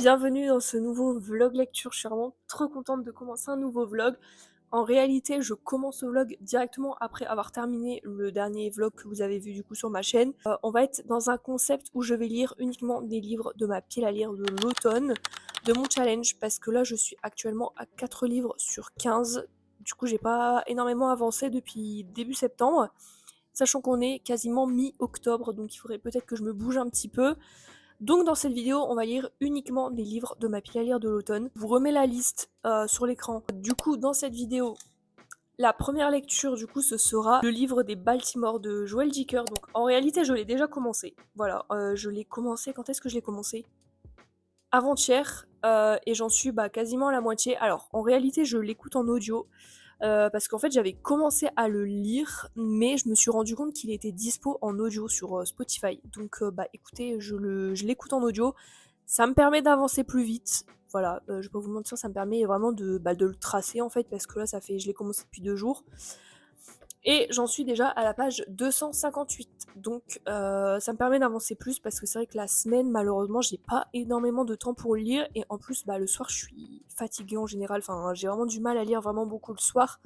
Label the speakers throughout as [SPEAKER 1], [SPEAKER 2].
[SPEAKER 1] bienvenue dans ce nouveau vlog lecture. Je suis vraiment trop contente de commencer un nouveau vlog. En réalité, je commence ce vlog directement après avoir terminé le dernier vlog que vous avez vu du coup sur ma chaîne. On va être dans un concept où je vais lire uniquement des livres de ma pile à lire de l'automne, de mon challenge, parce que là je suis actuellement à 4 livres sur 15. Du coup, j'ai pas énormément avancé depuis début septembre, sachant qu'on est quasiment mi-octobre, donc il faudrait peut-être que je me bouge un petit peu. Donc dans cette vidéo, on va lire uniquement des livres de ma pile à lire de l'automne. Je vous remets la liste sur l'écran. Du coup, dans cette vidéo, la première lecture, du coup, ce sera le livre des Baltimore de Joel Dicker. Donc en réalité, je l'ai déjà commencé. Voilà, je l'ai commencé. Quand est-ce que je l'ai commencé? Avant-hier, et j'en suis quasiment à la moitié. Alors en réalité, je l'écoute en audio. Parce qu'en fait j'avais commencé à le lire, mais je me suis rendu compte qu'il était dispo en audio sur Spotify. Donc écoutez, je l'écoute en audio, ça me permet d'avancer plus vite. Voilà, je vais pas vous mentir, ça me permet vraiment de le tracer en fait, parce que là je l'ai commencé depuis 2 jours. Et j'en suis déjà à la page 258, donc ça me permet d'avancer plus, parce que c'est vrai que la semaine, malheureusement, j'ai pas énormément de temps pour lire, et en plus, le soir, je suis fatiguée en général, enfin, j'ai vraiment du mal à lire vraiment beaucoup le soir,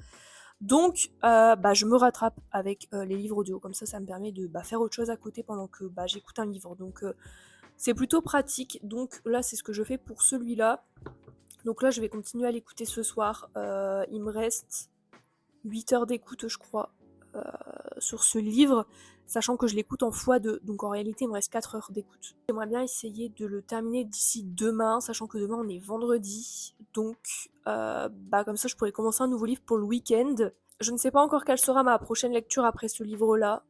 [SPEAKER 1] donc je me rattrape avec les livres audio, comme ça me permet de faire autre chose à côté pendant que j'écoute un livre, donc c'est plutôt pratique. Donc là, c'est ce que je fais pour celui-là, donc là, je vais continuer à l'écouter ce soir. Il me reste 8 heures d'écoute, je crois, sur ce livre, sachant que je l'écoute en x2, donc en réalité, il me reste 4 heures d'écoute. J'aimerais bien essayer de le terminer d'ici demain, sachant que demain, on est vendredi, donc comme ça, je pourrais commencer un nouveau livre pour le week-end. Je ne sais pas encore quelle sera ma prochaine lecture après ce livre-là.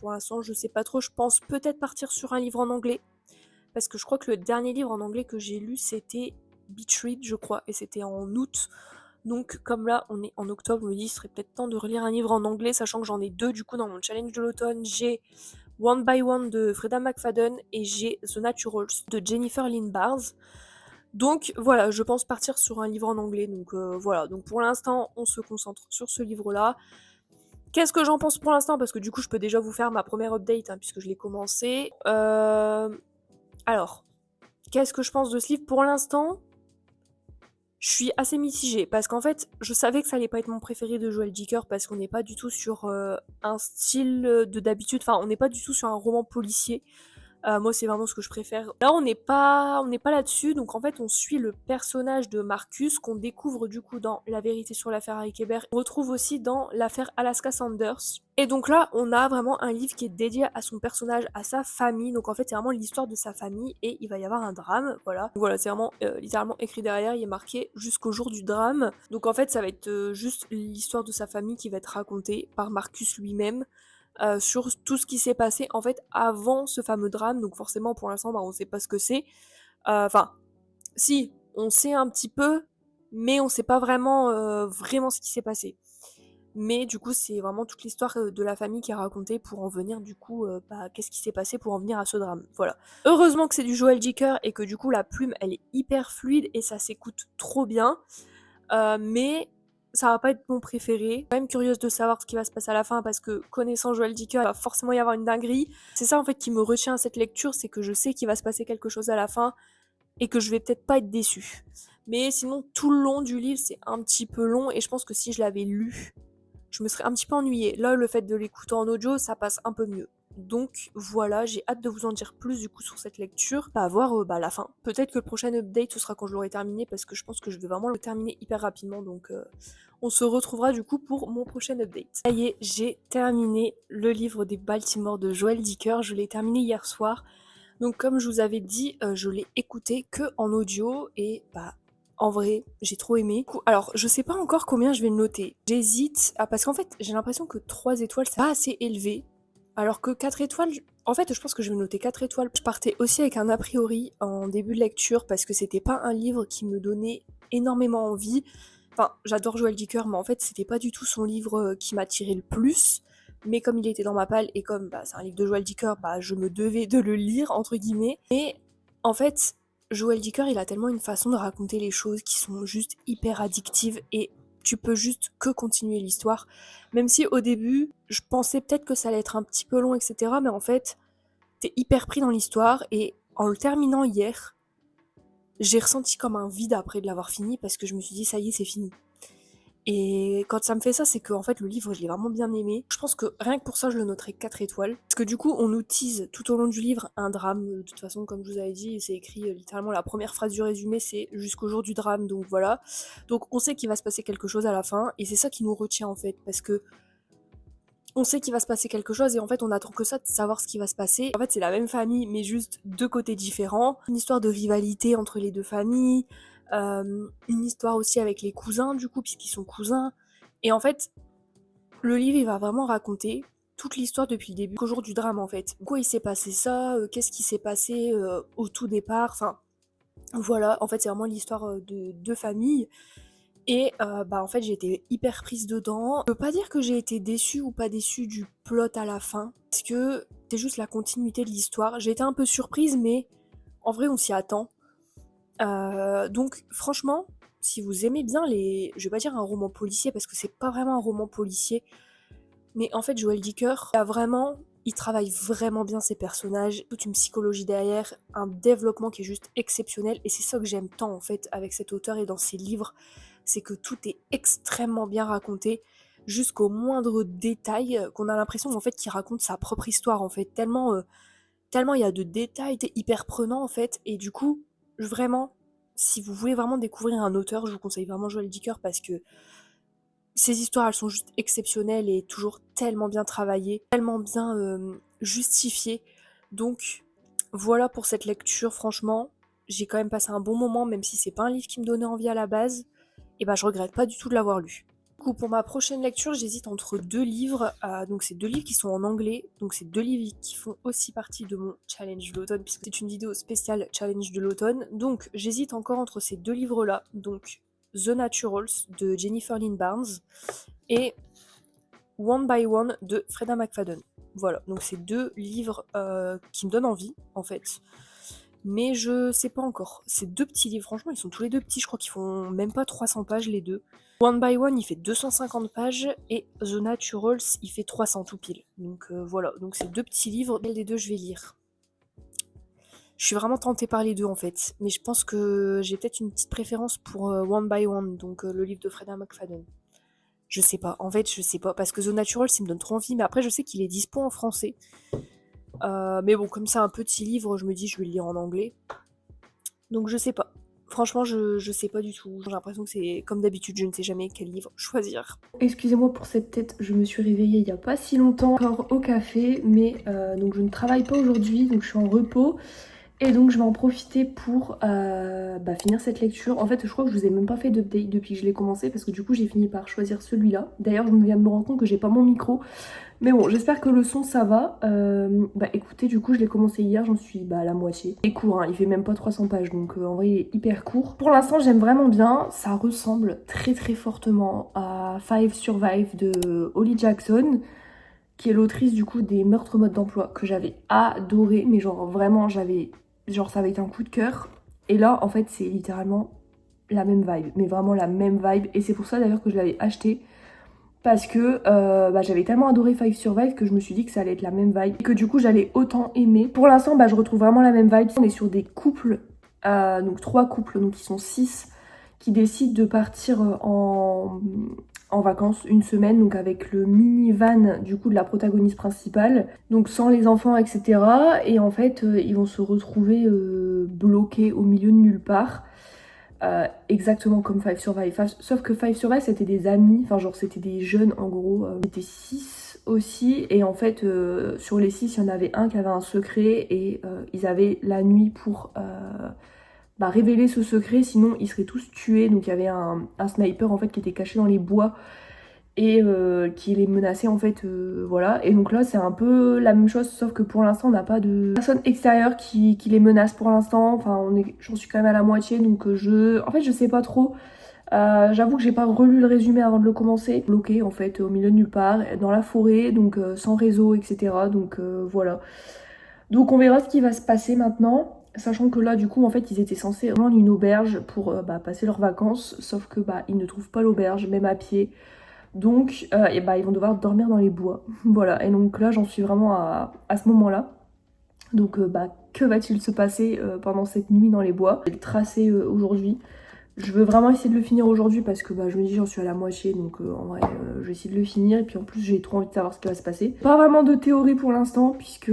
[SPEAKER 1] Pour l'instant, je sais pas trop. Je pense peut-être partir sur un livre en anglais, parce que je crois que le dernier livre en anglais que j'ai lu, c'était Beach Read, je crois, et c'était en août. Donc comme là on est en octobre, je me dis ce serait peut-être temps de relire un livre en anglais, sachant que j'en ai 2 du coup dans mon challenge de l'automne. J'ai One by One de Freda McFadden et j'ai The Naturals de Jennifer Lynn Barnes. Donc voilà, je pense partir sur un livre en anglais. Donc voilà, donc pour l'instant on se concentre sur ce livre-là. Qu'est-ce que j'en pense pour l'instant? Parce que du coup je peux déjà vous faire ma première update, puisque je l'ai commencé. Alors, qu'est-ce que je pense de ce livre pour l'instant? Je suis assez mitigée, parce qu'en fait, je savais que ça allait pas être mon préféré de Joel Dicker, parce qu'on n'est pas du tout sur un style de d'habitude, enfin on n'est pas du tout sur un roman policier. Moi c'est vraiment ce que je préfère. Là on n'est pas là-dessus, donc en fait on suit le personnage de Marcus, qu'on découvre du coup dans La vérité sur l'affaire Harry Kéber, on retrouve aussi dans l'affaire Alaska Sanders. Et donc là on a vraiment un livre qui est dédié à son personnage, à sa famille, donc en fait c'est vraiment l'histoire de sa famille, et il va y avoir un drame, voilà. Donc voilà, c'est vraiment littéralement écrit derrière, il est marqué jusqu'au jour du drame. Donc en fait ça va être juste l'histoire de sa famille qui va être racontée par Marcus lui-même, sur tout ce qui s'est passé en fait avant ce fameux drame. Donc forcément pour l'instant on sait pas ce que c'est. Enfin, si, on sait un petit peu, mais on sait pas vraiment ce qui s'est passé. Mais du coup c'est vraiment toute l'histoire de la famille qui est racontée pour en venir du coup, qu'est-ce qui s'est passé pour en venir à ce drame. Voilà. Heureusement que c'est du Joel Dicker et que du coup la plume elle est hyper fluide et ça s'écoute trop bien. Mais ça va pas être mon préféré. Je suis quand même curieuse de savoir ce qui va se passer à la fin, parce que connaissant Joel Dicker, il va forcément y avoir une dinguerie. C'est ça en fait qui me retient à cette lecture, c'est que je sais qu'il va se passer quelque chose à la fin et que je vais peut-être pas être déçue. Mais sinon tout le long du livre c'est un petit peu long, et je pense que si je l'avais lu, je me serais un petit peu ennuyée. Là le fait de l'écouter en audio ça passe un peu mieux. Donc voilà, j'ai hâte de vous en dire plus du coup sur cette lecture. À voir la fin. Peut-être que le prochain update ce sera quand je l'aurai terminé, parce que je pense que je vais vraiment le terminer hyper rapidement. Donc on se retrouvera du coup pour mon prochain update. Ça y est, j'ai terminé le livre des Baltimore de Joel Dicker. Je l'ai terminé hier soir. Donc comme je vous avais dit, je l'ai écouté que en audio, et en vrai, j'ai trop aimé. Alors, je sais pas encore combien je vais le noter. J'hésite, parce qu'en fait, j'ai l'impression que 3 étoiles, c'est pas assez élevé. Alors que 4 étoiles, en fait, je pense que je vais noter 4 étoiles. Je partais aussi avec un a priori en début de lecture, parce que c'était pas un livre qui me donnait énormément envie. Enfin, j'adore Joel Dicker, mais en fait, c'était pas du tout son livre qui m'attirait le plus. Mais comme il était dans ma palle, et comme c'est un livre de Joel Dicker, je me devais de le lire, entre guillemets. Et en fait, Joel Dicker, il a tellement une façon de raconter les choses qui sont juste hyper addictives, et tu peux juste que continuer l'histoire. Même si au début, je pensais peut-être que ça allait être un petit peu long, etc. Mais en fait, t'es hyper pris dans l'histoire, et en le terminant hier, j'ai ressenti comme un vide après de l'avoir fini parce que je me suis dit ça y est, c'est fini. Et quand ça me fait ça, c'est qu'en fait le livre, je l'ai vraiment bien aimé. Je pense que rien que pour ça, je le noterais 4 étoiles. Parce que du coup, on nous tease tout au long du livre un drame. De toute façon, comme je vous avais dit, c'est écrit littéralement la première phrase du résumé, c'est jusqu'au jour du drame. Donc voilà. Donc on sait qu'il va se passer quelque chose à la fin. Et c'est ça qui nous retient en fait. Parce que on sait qu'il va se passer quelque chose et en fait on attend que ça de savoir ce qui va se passer. En fait c'est la même famille mais juste deux côtés différents. Une histoire de rivalité entre les deux familles, une histoire aussi avec les cousins du coup puisqu'ils sont cousins. Et en fait le livre il va vraiment raconter toute l'histoire depuis le début qu'au jour du drame en fait. Pourquoi il s'est passé ça, qu'est-ce qui s'est passé au tout départ, enfin voilà, en fait c'est vraiment l'histoire de deux familles et bah, en fait, j'ai été hyper prise dedans. Je peux pas dire que j'ai été déçue ou pas déçue du plot à la fin, parce que c'est juste la continuité de l'histoire. J'ai été un peu surprise, mais en vrai, on s'y attend. Donc franchement, si vous aimez bien les je vais pas dire un roman policier parce que c'est pas vraiment un roman policier, mais en fait, Joël Dicker, il travaille vraiment bien ses personnages, toute une psychologie derrière, un développement qui est juste exceptionnel, et c'est ça que j'aime tant en fait avec cet auteur et dans ses livres, c'est que tout est extrêmement bien raconté, jusqu'au moindre détail, qu'on a l'impression en fait qu'il raconte sa propre histoire en fait, tellement il y a de détails, c'est hyper prenant en fait, et du coup, vraiment, si vous voulez vraiment découvrir un auteur, je vous conseille vraiment Joël Dicker parce que ces histoires, elles sont juste exceptionnelles et toujours tellement bien travaillées, tellement bien justifiées. Donc voilà pour cette lecture, franchement, j'ai quand même passé un bon moment, même si c'est pas un livre qui me donnait envie à la base, et bah je regrette pas du tout de l'avoir lu. Du coup, pour ma prochaine lecture, j'hésite entre deux livres. Donc, c'est deux livres qui sont en anglais. Donc, c'est deux livres qui font aussi partie de mon challenge de l'automne, puisque c'est une vidéo spéciale challenge de l'automne. Donc, j'hésite encore entre ces deux livres-là. Donc, The Naturals de Jennifer Lynn Barnes et One by One de Freda McFadden. Voilà, donc c'est deux livres qui me donnent envie, en fait. Mais je sais pas encore. C'est deux petits livres, franchement, ils sont tous les deux petits. Je crois qu'ils font même pas 300 pages, les deux. One by One, il fait 250 pages et The Naturals, il fait 300 tout pile. Donc voilà, donc c'est deux petits livres. Quel des deux je vais lire? Je suis vraiment tentée par les deux en fait, mais je pense que j'ai peut-être une petite préférence pour One by One, donc le livre de Freda McFadden. Je sais pas, en fait je sais pas, parce que The Naturals il me donne trop envie, mais après je sais qu'il est dispo en français. Mais bon, comme c'est un petit livre, je me dis je vais le lire en anglais. Donc je sais pas. Franchement, je sais pas du tout. J'ai l'impression que c'est comme d'habitude, je ne sais jamais quel livre choisir. Excusez-moi pour cette tête, je me suis réveillée il y a pas si longtemps, encore au café, mais donc je ne travaille pas aujourd'hui, donc je suis en repos. Et donc je vais en profiter pour finir cette lecture. En fait, je crois que je vous ai même pas fait d'update depuis que je l'ai commencé, parce que du coup j'ai fini par choisir celui-là. D'ailleurs, je viens de me rendre compte que j'ai pas mon micro. Mais bon, j'espère que le son ça va. Écoutez, du coup je l'ai commencé hier, j'en suis à la moitié. Il est court, hein, il fait même pas 300 pages, donc en vrai il est hyper court. Pour l'instant j'aime vraiment bien, ça ressemble très très fortement à Five Survive de Holly Jackson, qui est l'autrice du coup des Meurtres mode d'emploi, que j'avais adoré, mais genre vraiment ça avait été un coup de cœur. Et là en fait c'est littéralement la même vibe, mais vraiment la même vibe, et c'est pour ça d'ailleurs que je l'avais acheté. Parce que j'avais tellement adoré Five Survive que je me suis dit que ça allait être la même vibe. Et que du coup j'allais autant aimer. Pour l'instant je retrouve vraiment la même vibe. On est sur des couples, donc 3 couples, donc ils sont 6, qui décident de partir en vacances une semaine, donc avec le minivan du coup de la protagoniste principale, donc sans les enfants etc. Et en fait ils vont se retrouver bloqués au milieu de nulle part. Exactement comme Five Survive. Sauf que Five Survive c'était des amis, enfin genre c'était des jeunes en gros. C'était 6 aussi, et en fait sur les 6 il y en avait un qui avait un secret, et ils avaient la nuit pour révéler ce secret, sinon ils seraient tous tués. Donc il y avait un sniper en fait qui était caché dans les bois et qui les menaçait en fait, voilà. Et donc là c'est un peu la même chose, sauf que pour l'instant on n'a pas de personne extérieure qui les menace pour l'instant. Enfin j'en suis quand même à la moitié, donc en fait je sais pas trop. J'avoue que j'ai pas relu le résumé avant de le commencer. Bloqué en fait au milieu de nulle part, dans la forêt, donc sans réseau etc. Donc voilà. Donc on verra ce qui va se passer maintenant. Sachant que là du coup en fait ils étaient censés rejoindre une auberge pour passer leurs vacances, sauf que ils ne trouvent pas l'auberge, même à pied. Donc ils vont devoir dormir dans les bois. Voilà, et donc là j'en suis vraiment à ce moment-là. Donc que va-t-il se passer pendant cette nuit dans les bois. Je vais le tracer aujourd'hui. Je veux vraiment essayer de le finir aujourd'hui parce que je me dis j'en suis à la moitié, donc en vrai je vais essayer de le finir. Et puis en plus j'ai trop envie de savoir ce qui va se passer. Pas vraiment de théorie pour l'instant puisque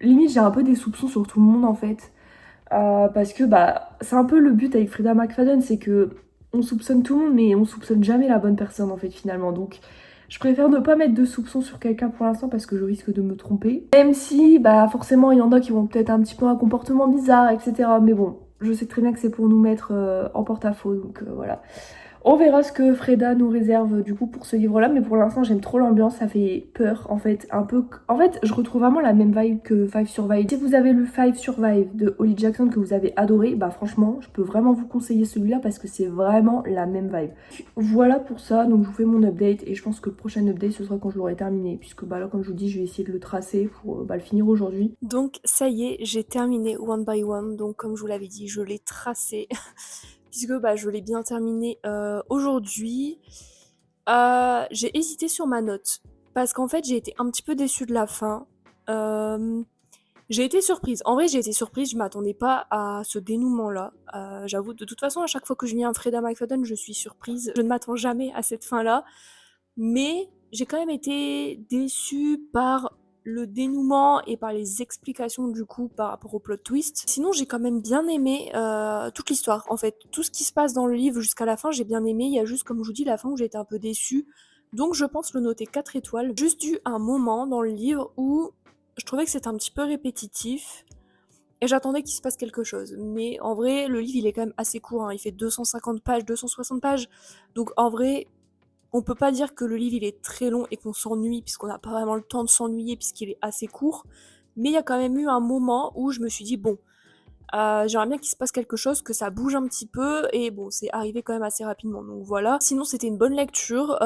[SPEAKER 1] limite j'ai un peu des soupçons sur tout le monde en fait. Parce que c'est un peu le but avec Frida McFadden, c'est que on soupçonne tout le monde mais on soupçonne jamais la bonne personne en fait finalement. Donc je préfère ne pas mettre de soupçons sur quelqu'un pour l'instant parce que je risque de me tromper. Même si forcément il y en a qui vont peut-être un petit peu un comportement bizarre, etc. Mais bon, je sais très bien que c'est pour nous mettre en porte-à-faux, donc voilà. On verra ce que Freda nous réserve du coup pour ce livre-là, mais pour l'instant j'aime trop l'ambiance, ça fait peur en fait, un peu... En fait, je retrouve vraiment la même vibe que Five Survive. Si vous avez lu Five Survive de Holly Jackson que vous avez adoré, franchement, je peux vraiment vous conseiller celui-là parce que c'est vraiment la même vibe. Voilà pour ça, donc je vous fais mon update et je pense que le prochain update ce sera quand je l'aurai terminé, puisque là comme je vous dis, je vais essayer de le tracer pour le finir aujourd'hui. Donc ça y est, j'ai terminé One by One, donc comme je vous l'avais dit, je l'ai tracé. Puisque je l'ai bien terminé aujourd'hui. J'ai hésité sur ma note, parce qu'en fait j'ai été un petit peu déçue de la fin. J'ai été surprise. En vrai j'ai été surprise, je m'attendais pas à ce dénouement-là. J'avoue, de toute façon à chaque fois que je lis un Freda McFadden, je suis surprise. Je ne m'attends jamais à cette fin-là. Mais j'ai quand même été déçue par le dénouement et par les explications du coup par rapport au plot twist. Sinon j'ai quand même bien aimé toute l'histoire en fait. Tout ce qui se passe dans le livre jusqu'à la fin j'ai bien aimé. Il y a juste comme je vous dis la fin où j'ai été un peu déçue. Donc je pense le noter 4 étoiles. Juste eu un moment dans le livre où je trouvais que c'était un petit peu répétitif. Et j'attendais qu'il se passe quelque chose. Mais en vrai, le livre, il est quand même assez court. Hein. Il fait 250 pages, 260 pages. Donc en vrai, on peut pas dire que le livre il est très long et qu'on s'ennuie puisqu'on n'a pas vraiment le temps de s'ennuyer puisqu'il est assez court. Mais il y a quand même eu un moment où je me suis dit bon, j'aimerais bien qu'il se passe quelque chose, que ça bouge un petit peu et bon c'est arrivé quand même assez rapidement donc voilà. Sinon c'était une bonne lecture.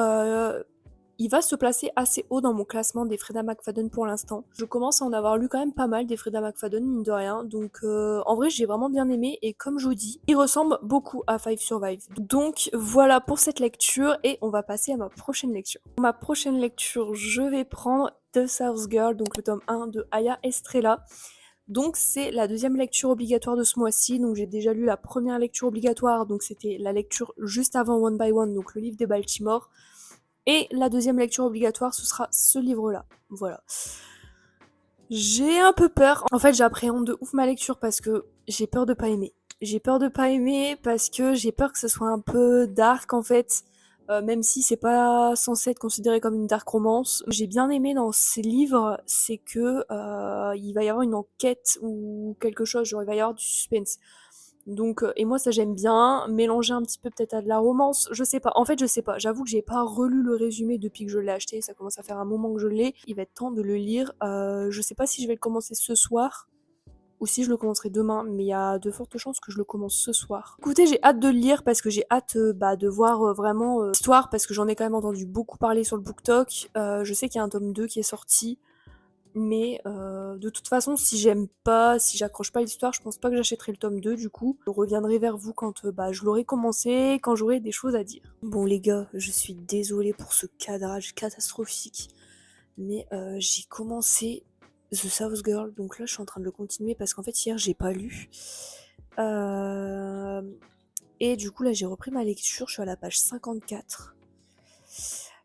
[SPEAKER 1] Il va se placer assez haut dans mon classement des Freda McFadden pour l'instant. Je commence à en avoir lu quand même pas mal des Freda McFadden, mine de rien. Donc en vrai, j'ai vraiment bien aimé. Et comme je vous dis, il ressemble beaucoup à Five Survive. Donc voilà pour cette lecture. Et on va passer à ma prochaine lecture. Pour ma prochaine lecture, je vais prendre The South Girl, donc le tome 1 de Aya Estrella. Donc c'est la deuxième lecture obligatoire de ce mois-ci. Donc j'ai déjà lu la première lecture obligatoire. Donc c'était la lecture juste avant One by One, donc le livre de Baltimore. Et la deuxième lecture obligatoire, ce sera ce livre-là. Voilà. J'ai un peu peur. En fait, j'appréhende de ouf ma lecture parce que j'ai peur de pas aimer. J'ai peur de pas aimer parce que j'ai peur que ce soit un peu dark en fait. Même si c'est pas censé être considéré comme une dark romance. J'ai bien aimé dans ces livres, c'est que il va y avoir une enquête ou quelque chose, genre il va y avoir du suspense. Donc, et moi ça j'aime bien, mélanger un petit peu peut-être à de la romance, je sais pas. En fait je sais pas, j'avoue que j'ai pas relu le résumé depuis que je l'ai acheté, ça commence à faire un moment que je l'ai. Il va être temps de le lire. Je sais pas si je vais le commencer ce soir ou si je le commencerai demain, mais il y a de fortes chances que je le commence ce soir. Écoutez, j'ai hâte de le lire parce que j'ai hâte de voir vraiment l'histoire parce que j'en ai quand même entendu beaucoup parler sur le BookTok. Je sais qu'il y a un tome 2 qui est sorti. Mais de toute façon, si j'aime pas, si j'accroche pas l'histoire, je pense pas que j'achèterai le tome 2 du coup. Je reviendrai vers vous quand je l'aurai commencé, quand j'aurai des choses à dire. Bon les gars, je suis désolée pour ce cadrage catastrophique, mais j'ai commencé The South Girl, donc là je suis en train de le continuer parce qu'en fait hier j'ai pas lu. Et du coup là j'ai repris ma lecture, je suis à la page 54.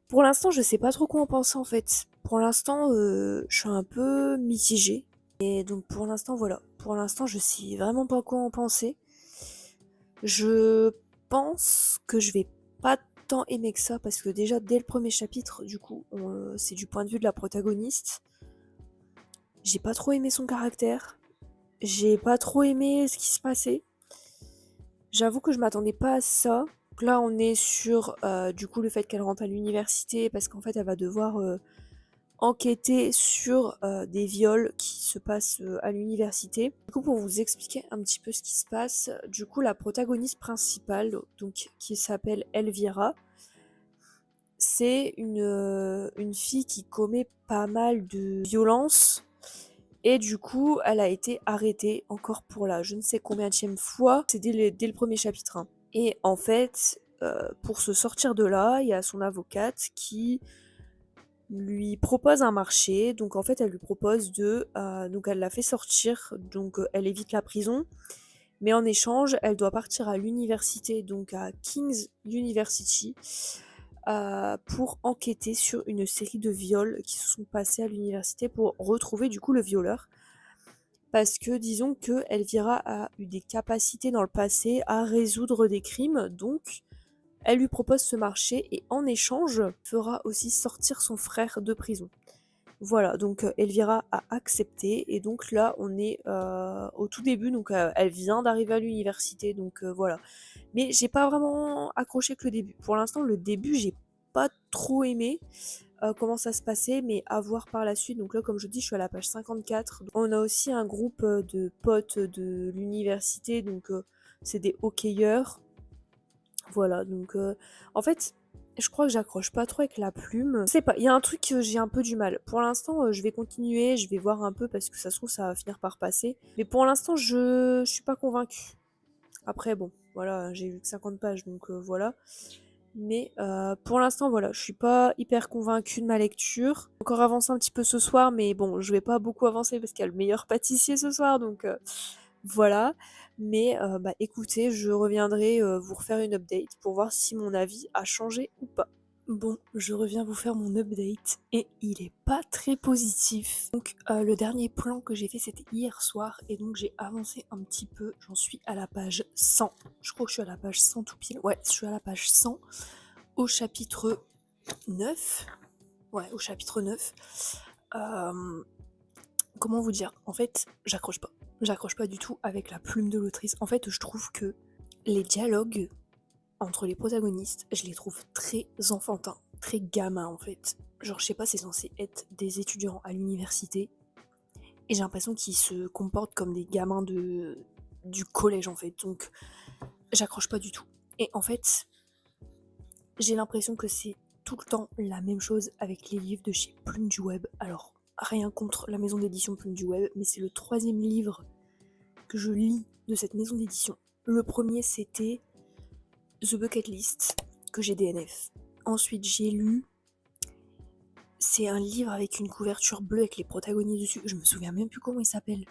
[SPEAKER 1] Pour l'instant, je sais pas trop quoi en penser en fait. Pour l'instant, je suis un peu mitigée. Et donc pour l'instant, voilà. Pour l'instant, je sais vraiment pas quoi en penser. Je pense que je vais pas tant aimer que ça parce que déjà dès le premier chapitre, du coup, c'est du point de vue de la protagoniste. J'ai pas trop aimé son caractère. J'ai pas trop aimé ce qui se passait. J'avoue que je m'attendais pas à ça. Donc là, on est sur du coup le fait qu'elle rentre à l'université parce qu'en fait, elle va devoir enquêter sur des viols qui se passent à l'université. Du coup, pour vous expliquer un petit peu ce qui se passe, du coup, la protagoniste principale, donc qui s'appelle Elvira, c'est une fille qui commet pas mal de violences. Et du coup, elle a été arrêtée encore pour la je ne sais combienième fois. C'est dès le premier chapitre. Hein. Et en fait, pour se sortir de là, il y a son avocate qui lui propose un marché. Donc en fait, elle lui propose donc elle la fait sortir, donc elle évite la prison. Mais en échange, elle doit partir à l'université, donc à King's University, pour enquêter sur une série de viols qui se sont passés à l'université pour retrouver du coup le violeur. Parce que disons que Elvira a eu des capacités dans le passé à résoudre des crimes, donc elle lui propose ce marché et en échange fera aussi sortir son frère de prison. Voilà, donc Elvira a accepté et donc là on est au tout début, donc elle vient d'arriver à l'université, donc voilà. Mais j'ai pas vraiment accroché que le début. Pour l'instant, le début, j'ai pas trop aimé comment ça se passait, mais à voir par la suite. Donc là, comme je dis, je suis à la page 54. On a aussi un groupe de potes de l'université, donc c'est des hockeyeurs. Voilà, donc en fait, je crois que j'accroche pas trop avec la plume. Je sais pas, il y a un truc que j'ai un peu du mal. Pour l'instant, je vais continuer, je vais voir un peu parce que ça se trouve, ça va finir par passer. Mais pour l'instant, je suis pas convaincue. Après, bon, voilà, j'ai vu que 50 pages, donc voilà. Mais pour l'instant, voilà, je suis pas hyper convaincue de ma lecture. Encore avancer un petit peu ce soir, mais bon, je vais pas beaucoup avancer parce qu'il y a le meilleur pâtissier ce soir, donc voilà. Mais bah écoutez, je reviendrai vous refaire une update pour voir si mon avis a changé ou pas. Bon, je reviens vous faire mon update et il est pas très positif. Donc le dernier plan que j'ai fait c'était hier soir et donc j'ai avancé un petit peu, j'en suis à la page 100. Je crois que je suis à la page 100 tout pile. Ouais, je suis à la page 100 au chapitre 9. Ouais, au chapitre 9. Comment vous dire? En fait, j'accroche pas. J'accroche pas du tout avec la plume de l'autrice. En fait, je trouve que les dialogues entre les protagonistes, je les trouve très enfantins, très gamins en fait. Genre, je sais pas, c'est censé être des étudiants à l'université, et j'ai l'impression qu'ils se comportent comme des gamins du collège en fait, donc j'accroche pas du tout. Et en fait, j'ai l'impression que c'est tout le temps la même chose avec les livres de chez Plume du Web. Alors, rien contre la maison d'édition Plume du Web, mais c'est le 3e livre que je lis de cette maison d'édition. Le premier, c'était The Bucket List, que j'ai DNF. Ensuite, j'ai lu. C'est un livre avec une couverture bleue avec les protagonistes dessus. Je me souviens même plus comment il s'appelle.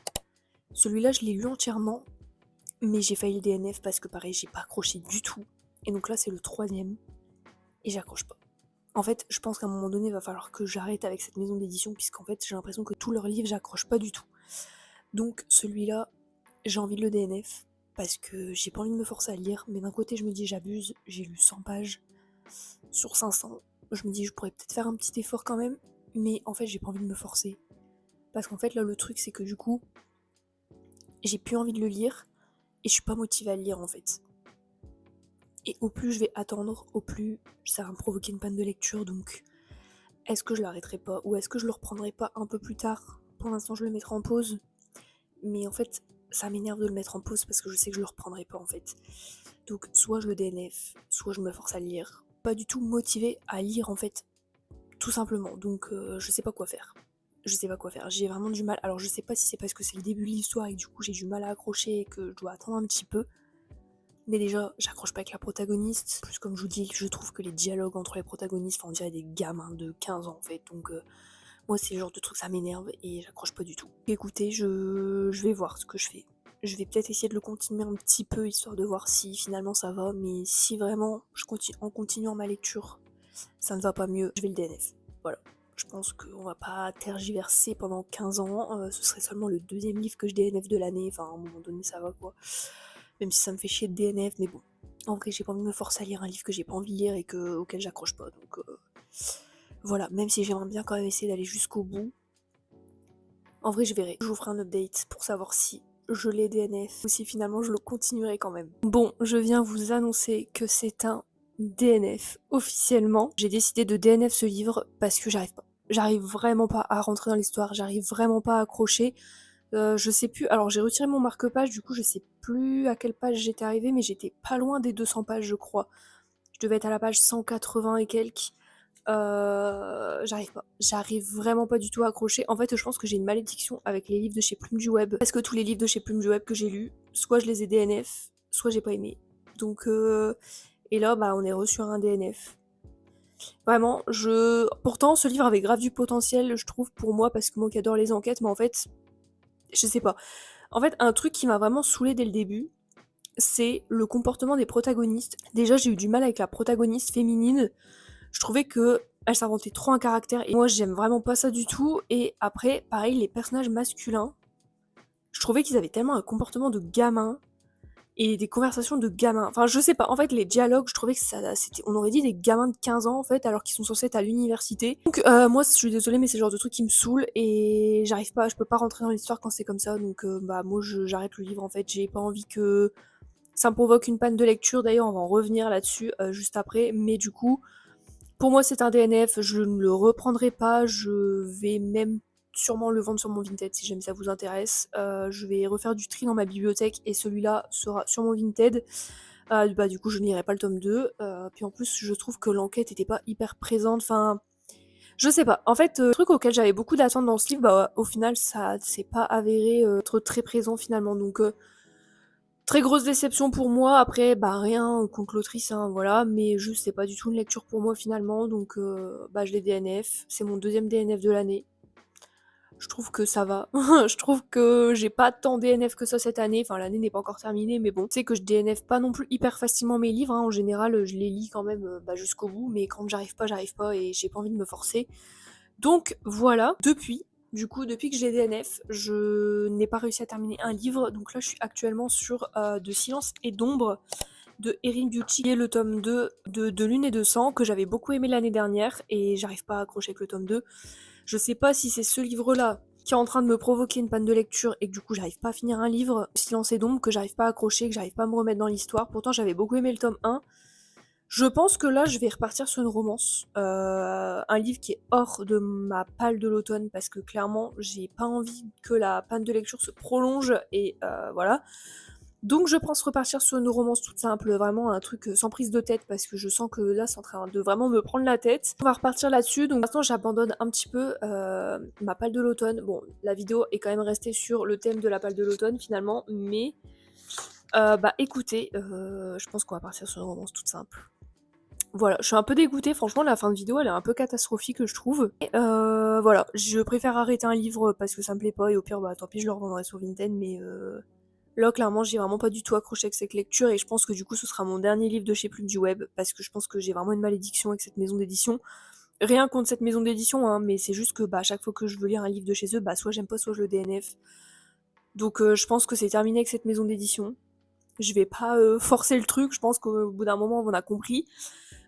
[SPEAKER 1] Celui-là, je l'ai lu entièrement, mais j'ai failli le DNF parce que pareil, j'ai pas accroché du tout. Et donc là, c'est le 3e, et j'accroche pas. En fait, je pense qu'à un moment donné, il va falloir que j'arrête avec cette maison d'édition, puisqu'en fait, j'ai l'impression que tous leurs livres, j'accroche pas du tout. Donc celui-là, j'ai envie de le DNF, parce que j'ai pas envie de me forcer à le lire, mais d'un côté, je me dis, j'abuse, j'ai lu 100 pages sur 500. Je me dis, je pourrais peut-être faire un petit effort quand même, mais en fait, j'ai pas envie de me forcer. Parce qu'en fait, là, le truc, c'est que du coup, j'ai plus envie de le lire, et je suis pas motivée à le lire, en fait. Et au plus je vais attendre, au plus ça va me provoquer une panne de lecture, donc est-ce que je l'arrêterai pas, ou est-ce que je le reprendrai pas un peu plus tard? Pour l'instant, je le mettrai en pause, mais en fait, ça m'énerve de le mettre en pause parce que je sais que je le reprendrai pas, en fait. Donc, soit je le DNF, soit je me force à le lire. Pas du tout motivée à lire, en fait, tout simplement, donc je sais pas quoi faire. Je sais pas quoi faire, j'ai vraiment du mal. Alors je sais pas si c'est parce que c'est le début de l'histoire et que du coup j'ai du mal à accrocher et que je dois attendre un petit peu. Mais déjà, j'accroche pas avec la protagoniste. Plus comme je vous dis, je trouve que les dialogues entre les protagonistes, on dirait des gamins de 15 ans en fait. Donc moi c'est le genre de truc ça m'énerve et j'accroche pas du tout. Écoutez, je vais voir ce que je fais. Je vais peut-être essayer de le continuer un petit peu histoire de voir si finalement ça va. Mais si vraiment en continuant ma lecture, ça ne va pas mieux, je vais le DNF. Voilà. Je pense qu'on va pas tergiverser pendant 15 ans. Ce serait seulement le 2e livre que je DNF de l'année. Enfin, à un moment donné, ça va quoi. Même si ça me fait chier de DNF, mais bon. En vrai, j'ai pas envie de me forcer à lire un livre que j'ai pas envie de lire et auquel j'accroche pas. Donc voilà, même si j'aimerais bien quand même essayer d'aller jusqu'au bout. En vrai, je verrai. Je vous ferai un update pour savoir si je l'ai DNF ou si finalement je le continuerai quand même. Bon, je viens vous annoncer que c'est un DNF officiellement. J'ai décidé de DNF ce livre parce que j'arrive pas. J'arrive vraiment pas à rentrer dans l'histoire, j'arrive vraiment pas à accrocher. Je sais plus, alors j'ai retiré mon marque-page, du coup je sais plus à quelle page j'étais arrivée, mais j'étais pas loin des 200 pages je crois. Je devais être à la page 180 et quelques. J'arrive pas. J'arrive vraiment pas du tout à accrocher. En fait, je pense que j'ai une malédiction avec les livres de chez Plume du Web. Parce que tous les livres de chez Plume du Web que j'ai lus, soit je les ai DNF, soit j'ai pas aimé. Donc, et là, bah, on est reçu un DNF. Vraiment, pourtant ce livre avait grave du potentiel, je trouve, pour moi, parce que moi qui adore les enquêtes, mais en fait, je sais pas. En fait, un truc qui m'a vraiment saoulée dès le début, c'est le comportement des protagonistes. Déjà, j'ai eu du mal avec la protagoniste féminine. Je trouvais que elle s'inventait trop un caractère et moi j'aime vraiment pas ça du tout. Et après, pareil, les personnages masculins, je trouvais qu'ils avaient tellement un comportement de gamin et des conversations de gamins. Enfin, je sais pas, en fait, les dialogues, je trouvais que on aurait dit des gamins de 15 ans en fait, alors qu'ils sont censés être à l'université. Donc, moi, je suis désolée, mais c'est le genre de truc qui me saoule et j'arrive pas, je peux pas rentrer dans l'histoire quand c'est comme ça. Donc, bah, moi, j'arrête le livre en fait. J'ai pas envie que ça me provoque une panne de lecture. D'ailleurs, on va en revenir là-dessus juste après. Mais du coup, pour moi, c'est un DNF, je ne le reprendrai pas, je vais même sûrement le vendre sur mon Vinted si jamais ça vous intéresse. Je vais refaire du tri dans ma bibliothèque et celui-là sera sur mon Vinted. Bah, du coup, je n'irai pas le tome 2. Puis en plus, je trouve que l'enquête était pas hyper présente. Enfin, je sais pas. En fait, le truc auquel j'avais beaucoup d'attentes dans ce livre, bah, au final, ça s'est pas avéré être très présent finalement. Donc, très grosse déception pour moi. Après, bah, rien contre l'autrice, hein, voilà, mais juste c'est pas du tout une lecture pour moi finalement, donc bah, je l'ai DNF. C'est mon deuxième DNF de l'année. Je trouve que ça va. Je trouve que j'ai pas tant DNF que ça cette année. Enfin, l'année n'est pas encore terminée, mais bon. Tu sais que je DNF pas non plus hyper facilement mes livres, hein. En général, je les lis quand même bah, jusqu'au bout, mais quand j'arrive pas et j'ai pas envie de me forcer. Donc voilà, depuis que j'ai DNF, je n'ai pas réussi à terminer un livre. Donc là, je suis actuellement sur De silence et d'ombre de Erin Bucci, qui est le tome 2 de Lune et de sang, que j'avais beaucoup aimé l'année dernière, et j'arrive pas à accrocher avec le tome 2. Je sais pas si c'est ce livre-là qui est en train de me provoquer une panne de lecture et que du coup j'arrive pas à finir un livre, Silence et d'ombre, que j'arrive pas à accrocher, que j'arrive pas à me remettre dans l'histoire. Pourtant j'avais beaucoup aimé le tome 1. Je pense que là je vais repartir sur une romance, un livre qui est hors de ma palle de l'automne parce que clairement j'ai pas envie que la panne de lecture se prolonge et voilà. Donc je pense repartir sur une romance toute simple, vraiment un truc sans prise de tête parce que je sens que là c'est en train de vraiment me prendre la tête. On va repartir là-dessus, donc maintenant j'abandonne un petit peu ma palle de l'automne. Bon, la vidéo est quand même restée sur le thème de la palle de l'automne finalement, mais bah écoutez, je pense qu'on va partir sur une romance toute simple. Voilà, je suis un peu dégoûtée, franchement la fin de vidéo elle est un peu catastrophique je trouve. Et voilà, je préfère arrêter un livre parce que ça me plaît pas et au pire bah tant pis je le revendrai sur Vinted mais là, clairement, j'ai vraiment pas du tout accroché avec cette lecture et je pense que du coup, ce sera mon dernier livre de chez Plume du Web parce que je pense que j'ai vraiment une malédiction avec cette maison d'édition. Rien contre cette maison d'édition, hein, mais c'est juste que bah, à chaque fois que je veux lire un livre de chez eux, bah, soit j'aime pas, soit je le DNF. Donc je pense que c'est terminé avec cette maison d'édition. Je vais pas forcer le truc, je pense qu'au bout d'un moment, on a compris.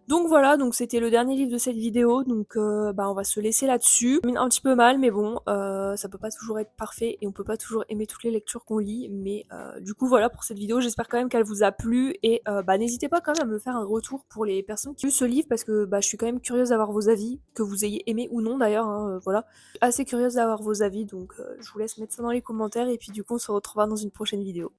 [SPEAKER 1] Donc voilà, donc c'était le dernier livre de cette vidéo, donc bah on va se laisser là-dessus. Un petit peu mal, mais bon, ça peut pas toujours être parfait et on peut pas toujours aimer toutes les lectures qu'on lit, mais du coup voilà pour cette vidéo, j'espère quand même qu'elle vous a plu et bah n'hésitez pas quand même à me faire un retour pour les personnes qui ont lu ce livre parce que bah je suis quand même curieuse d'avoir vos avis, que vous ayez aimé ou non d'ailleurs, hein, voilà. Je suis assez curieuse d'avoir vos avis, donc je vous laisse mettre ça dans les commentaires et puis du coup on se retrouvera dans une prochaine vidéo.